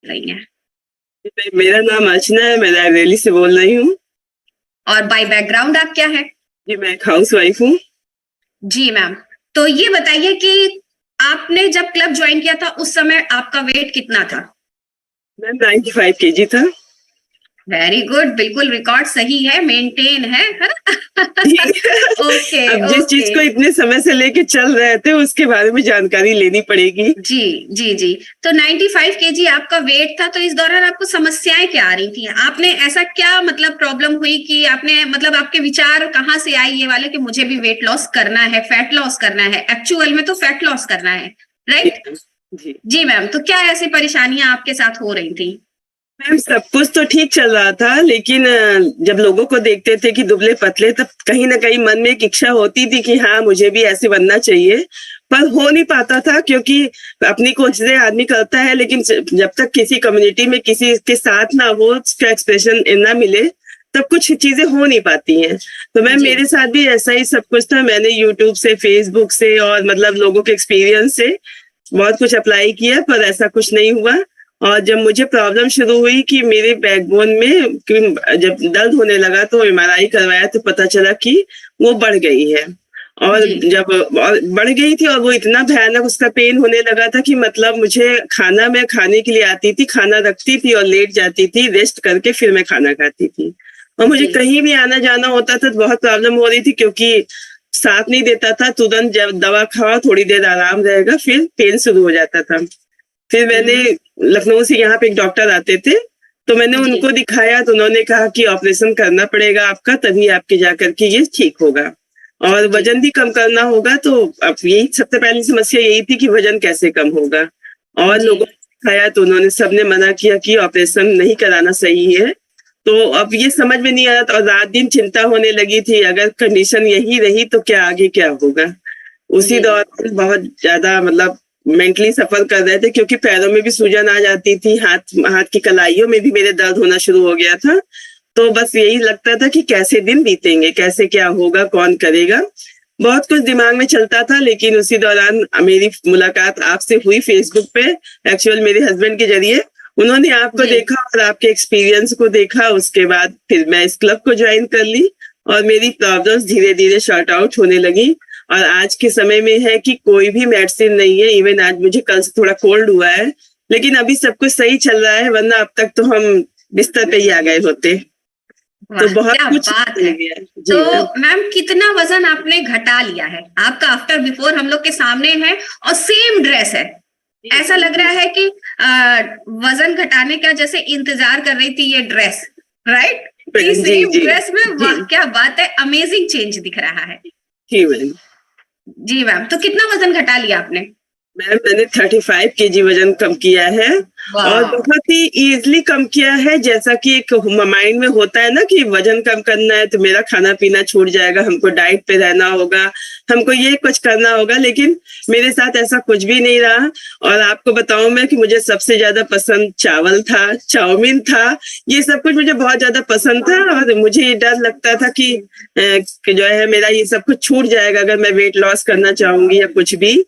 रही हैं? मेरा नाम अर्चना है, मैं रायबरेली से बोल रही हूँ। और बाय बैकग्राउंड आप क्या है? जी, मैं एक हाउस वाइफ हूँ। जी मैम, तो ये बताइए कि आपने जब क्लब ज्वाइन किया था उस समय आपका वेट कितना था? मैम 95 केजी था। वेरी गुड, बिल्कुल रिकॉर्ड सही है, मेंटेन है ना? ओके अब जिस चीज ओके। को इतने समय से लेके चल रहे थे उसके बारे में जानकारी लेनी पड़ेगी। जी जी जी। तो 95 केजी आपका वेट था, तो इस दौरान आपको समस्याएं क्या आ रही थी? आपने ऐसा क्या मतलब प्रॉब्लम हुई कि आपने मतलब आपके विचार कहाँ से आए ये वाले कि मुझे भी वेट लॉस करना है, फैट लॉस करना है? एक्चुअल में तो फैट लॉस करना है, राइट? जी जी मैम, तो क्या ऐसी परेशानियां आपके साथ हो रही थी? मैम, सब कुछ तो ठीक चल रहा था, लेकिन जब लोगों को देखते थे कि दुबले पतले, तब कहीं ना कहीं मन में एक इच्छा होती थी कि हाँ, मुझे भी ऐसे बनना चाहिए। पर हो नहीं पाता था, क्योंकि अपनी कोशिशें आदमी करता है, लेकिन जब तक किसी कम्युनिटी में किसी के साथ ना हो, उसका एक्सप्रेशन ना मिले, तब कुछ चीजें हो नहीं पाती हैं। तो मैम, जी मेरे साथ भी ऐसा ही सब कुछ था। मैंने यूट्यूब से, फेसबुक से और मतलब लोगों के एक्सपीरियंस से बहुत कुछ अप्लाई किया, पर ऐसा कुछ नहीं हुआ। और जब मुझे प्रॉब्लम शुरू हुई कि मेरे बैकबोन में जब दर्द होने लगा, तो एमआरआई करवाया तो पता चला कि वो बढ़ गई है। और जी जब और बढ़ गई थी और वो इतना भयानक उसका पेन होने लगा था कि मतलब मुझे खाना, मैं खाने के लिए आती थी, खाना रखती थी और लेट जाती थी, रेस्ट करके फिर मैं खाना खाती थी। और मुझे जी कहीं भी आना जाना होता था तो बहुत प्रॉब्लम हो रही थी, क्योंकि साथ नहीं देता था। तुरंत जब दवा खाओ, थोड़ी देर आराम रहेगा, फिर पेन शुरू हो जाता था। फिर मैंने हम्म, लखनऊ से, यहाँ पे एक डॉक्टर आते थे, तो मैंने जी उनको दिखाया, तो उन्होंने कहा कि ऑपरेशन करना पड़ेगा आपका, तभी आपके जाकर के ये ठीक होगा। और जी वजन भी कम करना होगा। तो अब यही सबसे पहली समस्या यही थी कि वजन कैसे कम होगा। और जी लोगों को दिखाया तो उन्होंने सबने मना किया कि ऑपरेशन नहीं कराना सही है। तो अब ये समझ में नहीं आ रहा था, और रात दिन चिंता होने लगी थी, अगर कंडीशन यही रही तो क्या आगे क्या होगा। उसी जी दौरान बहुत ज्यादा मतलब मेंटली सफर कर रहे थे, क्योंकि पैरों में भी सूजन आ जाती थी, हाथ हाथ की कलाइयों में भी मेरे दर्द होना शुरू हो गया था। तो बस यही लगता था कि कैसे दिन बीतेंगे, कैसे क्या होगा, कौन करेगा। बहुत कुछ दिमाग में चलता था, लेकिन उसी दौरान मेरी मुलाकात आपसे हुई फेसबुक पे, एक्चुअल मेरे हस्बैंड के जरिए। उन्होंने आपको जी देखा और आपके एक्सपीरियंस को देखा, उसके बाद फिर मैं इस क्लब को ज्वाइन कर ली, और मेरी प्रॉब्लम्स धीरे धीरे शॉर्ट आउट होने लगी। और आज के समय में है कि कोई भी मेडिसिन नहीं है। इवन आज मुझे कल से थोड़ा कोल्ड हुआ है, लेकिन अभी सब कुछ सही चल रहा है, वरना अब तक तो हम बिस्तर पे ही आ गए होते। तो वाह बहुत क्या कुछ बात मिल है। गया है। तो जी मैम। मैम कितना वजन आपने घटा लिया है? आपका आफ्टर बिफोर हम लोग के सामने है और सेम ड्रेस है। जी ऐसा जी लग जी रहा है कि वजन घटाने का जैसे इंतजार कर रही थी ये ड्रेस, राइट? कि मैम, जी सेम जी ड्रेस में, जी वाह क्या बात है, अमेजिंग चेंज दिख रहा है। जी मैम। जी मैम, तो कितना वजन घटा लिया आपने? मैम, मैंने 35 केजी वजन कम किया है। और वाह। बहुत ही इजीली कम किया है। जैसा कि एक माइंड में होता है ना कि वजन कम करना है तो मेरा खाना पीना छूट जाएगा, हमको डाइट पे रहना होगा, हमको ये कुछ करना होगा, लेकिन मेरे साथ ऐसा कुछ भी नहीं रहा। और आपको बताऊं मैं कि मुझे सबसे ज्यादा पसंद चावल था, चाउमीन था, ये सब कुछ मुझे बहुत ज्यादा पसंद था। और मुझे ये डर लगता था कि जो है मेरा ये सब कुछ छूट जाएगा अगर मैं वेट लॉस करना चाहूंगी या कुछ भी।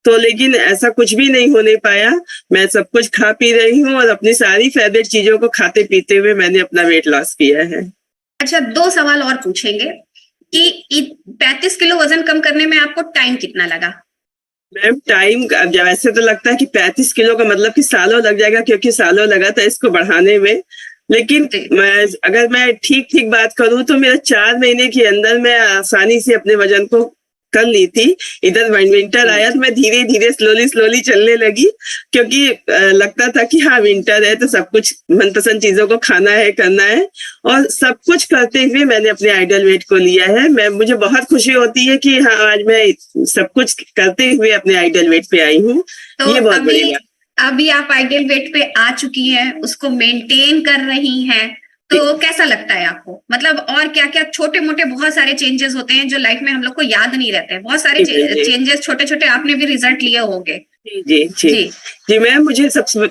तो लेकिन ऐसा कुछ भी नहीं होने पाया। मैं सब कुछ खा पी रही हूँ, और अपनी सारी फेवरेट चीजों को खाते पीते हुए मैंने अपना वेट लॉस किया है। अच्छा, दो सवाल और पूछेंगे कि 35 किलो वजन कम करने में आपको टाइम कितना लगा? मैम, टाइम जब ऐसे तो लगता है कि 35 किलो का मतलब कि सालों लग जाएगा, क्योंकि सालों लगा था इसको बढ़ाने में। लेकिन जी अगर मैं ठीक ठीक बात करूं तो मेरा 4 महीने के अंदर मैं आसानी से अपने वजन को कर ली थी। इधर विंटर आया तो मैं धीरे धीरे स्लोली स्लोली चलने लगी, क्योंकि लगता था कि हाँ, विंटर है तो सब कुछ मनपसंद चीजों को खाना है, करना है। और सब कुछ करते हुए मैंने अपने आइडियल वेट को लिया है। मुझे बहुत खुशी होती है कि हाँ, आज मैं सब कुछ करते हुए अपने आइडियल वेट पे आई हूँ। तो ये बहुत अभी बड़ी बात अभी आप आइडियल वेट पे आ चुकी हैं, उसको मेंटेन कर रही हैं, है। तो कैसा लगता है आपको? मतलब और क्या क्या छोटे मोटे बहुत सारे चेंजेस होते हैं जो लाइफ में हम लोग को याद नहीं रहते हैं, बहुत सारे जी जी चेंजेस छोटे छोटे आपने भी रिजल्ट लिए होंगे। जी जी जी जी जी मैम,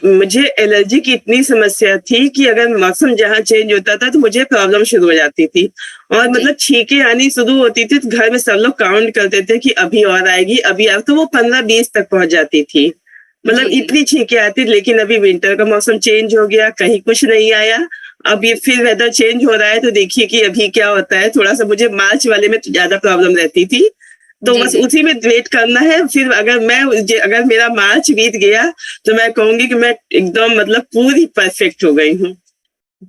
मुझे एलर्जी की इतनी समस्या थी कि अगर मौसम जहाँ चेंज होता था तो मुझे प्रॉब्लम शुरू हो जाती थी। और जी मतलब छींकें आनी शुरू होती थी, तो घर में सब लोग काउंट करते थे कि अभी और आएगी, अभी तो वो 15-20 तक पहुंच जाती थी। मतलब जी। इतनी छींकें आती, लेकिन अभी विंटर का मौसम चेंज हो गया, कहीं कुछ नहीं आया। अब ये फिर वेदर चेंज हो रहा है, तो देखिए कि अभी क्या होता है। थोड़ा-सा मुझे मार्च वाले में ज्यादा प्रॉब्लम रहती थी, तो जी, बस जी। उसी में वेट करना है। फिर अगर मेरा मार्च बीत गया, तो मैं कहूंगी कि मैं एकदम मतलब पूरी परफेक्ट हो गई हूँ।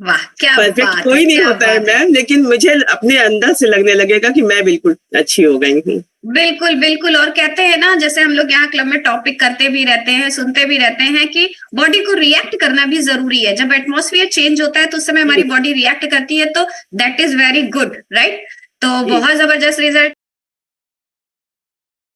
वाह! क्या परफेक्ट बात है, कोई नहीं क्या होता है बात है। मैम, लेकिन मुझे अपने अंदर से लगने लगेगा कि मैं बिल्कुल अच्छी हो गई हूँ। बिल्कुल, बिल्कुल और कहते हैं ना जैसे हम लोग यहाँ क्लब में टॉपिक करते भी रहते हैं, सुनते भी रहते हैं कि बॉडी को रिएक्ट करना भी ज़रूरी है। जब एटमॉस्फियर चेंज होता है तो उस समय हमारी जी, बॉडी रिएक्ट करती है तो that is very good, right? तो जी। बहुत ज़बरदस्त रिजल्ट